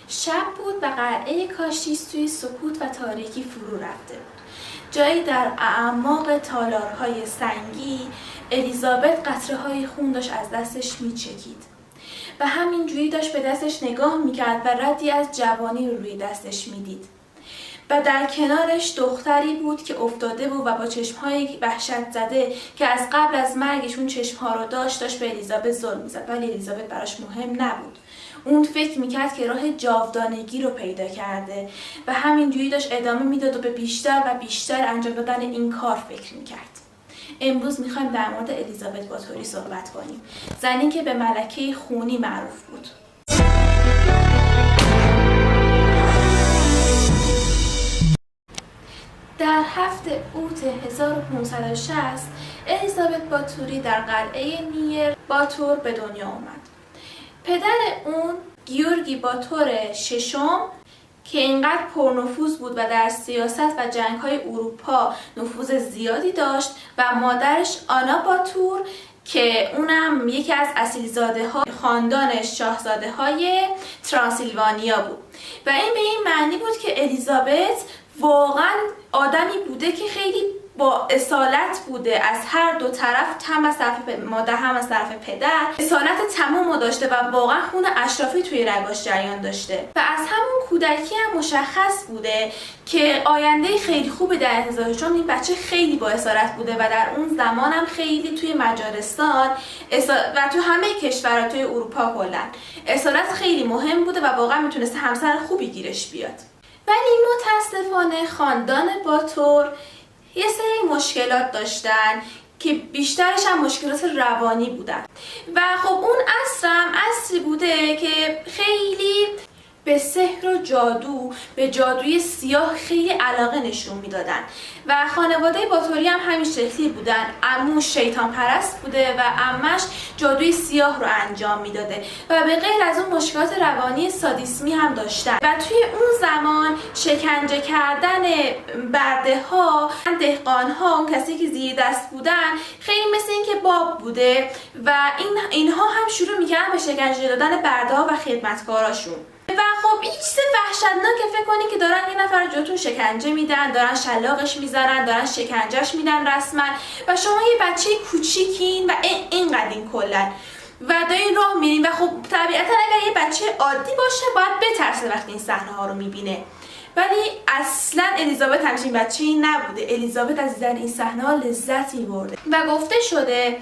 شب بود و قلعه کاشیس توی سکوت و تاریکی فرو رفته بود. جایی در اعماق تالارهای سنگی الیزابت قطره‌های خون داشت از دستش میچکید و همینجوری داشت به دستش نگاه میکرد و ردی از جوانی رو روی دستش میدید. و در کنارش دختری بود که افتاده بود و با چشم‌های وحشت زده که از قبل از مرگش اون چشم‌ها رو داشت به الیزابت ظلم می‌زد، ولی الیزابت براش مهم نبود. اون فکر میکرد که راه جاودانگی رو پیدا کرده و همینجوری داشت ادامه میداد و به بیشتر و بیشتر انجام دادن این کار فکر میکرد. امروز میخوایم در مورد الیزابت باتوری صحبت کنیم، زنی که به ملکه خونی معروف بود. در 7 اوت 1560 الیزابت باتوری در قلعه نیر باتور به دنیا آمد. پدر اون گیورگی باتور ششم که اینقدر پرنفوذ بود و در سیاست و جنگ‌های اروپا نفوذ زیادی داشت و مادرش آنا باتور که اونم یکی از اصیلزاده‌ها خاندان شاهزاده‌های ترانسیلوانیا بود و این به این معنی بود که الیزابت واقعا آدمی بوده که خیلی با اصالت بوده، از هر دو طرف، هم از طرف مادر هم از طرف پدر اصالت تمام داشته و واقعا خون اشرافی توی رگاش جریان داشته و از همون کودکی هم مشخص بوده که آینده خیلی خوبی در انتظارش، چون این بچه خیلی با اصالت بوده و در اون زمان هم خیلی توی مجارستان و تو همه کشورها توی اروپا کلا اصالت خیلی مهم بوده و واقعا میتونسته همسر خوبی گیرش بیاد. ولی متاسفانه خاندان باتور یه سری مشکلات داشتن که بیشترش هم مشکلات روانی بودن و خب اون عصر هم عصری بوده که خیلی به سحر و جادو، به جادوی سیاه خیلی علاقه نشون میدادن و خانواده باتوری هم همین شکلی بودن. عموش شیطان پرست بوده و عمش جادوی سیاه رو انجام میداده و به غیر از اون مشکلات روانی سادیسمی هم داشتن و توی اون زمان شکنجه کردن برده ها، دهقان ها، اون کسی که زیر دست بودن خیلی مثل این که باب بوده و اینها هم شروع میکردن به شکنجه دادن برده ها و خدمتکاراشون و خب این چیز وحشتناکه. فکر کنین که دارن یه نفر جلوتون شکنجه میدن، دارن شلاقش میزنن، دارن شکنجهش میدن رسما و شما یه بچه کوچیکین و اینقدین کلا و دارین راه میرین و خب طبیعتا اگر یه بچه عادی باشه باید بترسه وقتی این صحنه ها رو میبینه، ولی اصلا الیزابت همچین بچه‌ای نبوده. الیزابت از دیدن این صحنه ها لذت می‌برده و گفته شده